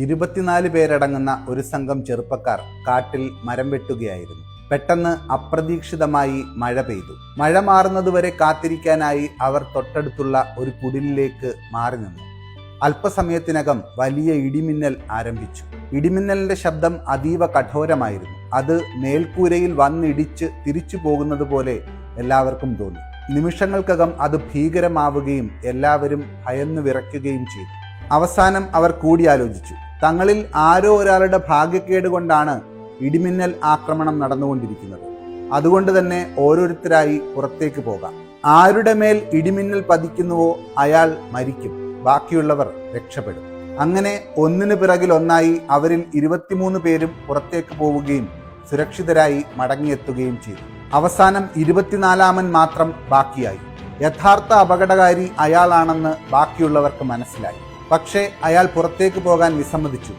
24 പേരടങ്ങുന്ന ഒരു സംഘം ചെറുപ്പക്കാർ കാട്ടിൽ മരം വെട്ടുകയായിരുന്നു. പെട്ടെന്ന് അപ്രതീക്ഷിതമായി മഴ പെയ്തു. മഴ മാറുന്നതുവരെ കാത്തിരിക്കാനായി അവർ തൊട്ടടുത്തുള്ള ഒരു കുടിലിലേക്ക് മാറി നിന്നു. അല്പസമയത്തിനകം വലിയ ഇടിമിന്നൽ ആരംഭിച്ചു. ഇടിമിന്നലിന്റെ ശബ്ദം അതീവ കഠോരമായിരുന്നു. അത് മേൽക്കൂരയിൽ വന്നിടിച്ച് തിരിച്ചു പോകുന്നത് പോലെ എല്ലാവർക്കും തോന്നി. നിമിഷങ്ങൾക്കകം അത് ഭീകരമാവുകയും എല്ലാവരും ഭയന്നു വിറയ്ക്കുകയും ചെയ്തു. അവസാനം അവർ കൂടിയാലോചിച്ചു. തങ്ങളിൽ ആരോ ഒരാളുടെ ഭാഗ്യക്കേട് കൊണ്ടാണ് ഇടിമിന്നൽ ആക്രമണം നടന്നുകൊണ്ടിരിക്കുന്നത്. അതുകൊണ്ട് തന്നെ ഓരോരുത്തരായി പുറത്തേക്ക് പോകാം. ആരുടെ മേൽ ഇടിമിന്നൽ പതിക്കുന്നുവോ അയാൾ മരിക്കും, ബാക്കിയുള്ളവർ രക്ഷപ്പെടും. അങ്ങനെ ഒന്നിനു പിറകിൽ ഒന്നായി അവരിൽ 23 പേരും പുറത്തേക്ക് പോവുകയും സുരക്ഷിതരായി മടങ്ങിയെത്തുകയും ചെയ്തു. അവസാനം 24-ാമൻ മാത്രം ബാക്കിയായി. യഥാർത്ഥ അപകടകാരി അയാളാണെന്ന് ബാക്കിയുള്ളവർക്ക് മനസ്സിലായി. പക്ഷേ അയാൾ പുറത്തേക്ക് പോകാൻ വിസമ്മതിച്ചു.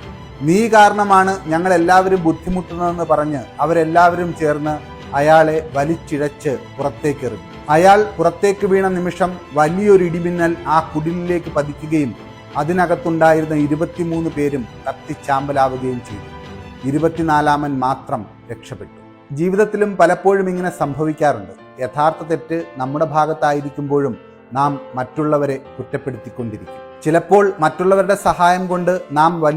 നീ കാരണമാണ് ഞങ്ങൾ എല്ലാവരും ബുദ്ധിമുട്ടുന്നതെന്ന് പറഞ്ഞ് അവരെല്ലാവരും ചേർന്ന് അയാളെ വലിച്ചിഴച്ച് പുറത്തേക്കെറിഞ്ഞു. അയാൾ പുറത്തേക്ക് വീണ നിമിഷം വലിയൊരു ഇടിമിന്നൽ ആ കുടിലിലേക്ക് പതിക്കുകയും അതിനകത്തുണ്ടായിരുന്ന 23 പേരും കത്തിച്ചാമ്പലാവുകയും ചെയ്തു. 24-ാമൻ മാത്രം രക്ഷപ്പെട്ടു. ജീവിതത്തിലും പലപ്പോഴും ഇങ്ങനെ സംഭവിക്കാറുണ്ട്. യഥാർത്ഥ തെറ്റ് നമ്മുടെ ഭാഗത്തായിരിക്കുമ്പോഴും നാം മറ്റുള്ളവരെ കുറ്റപ്പെടുത്തിക്കൊണ്ടിരിക്കും. ചിലപ്പോൾ മറ്റുള്ളവരുടെ സഹായം കൊണ്ട് നാം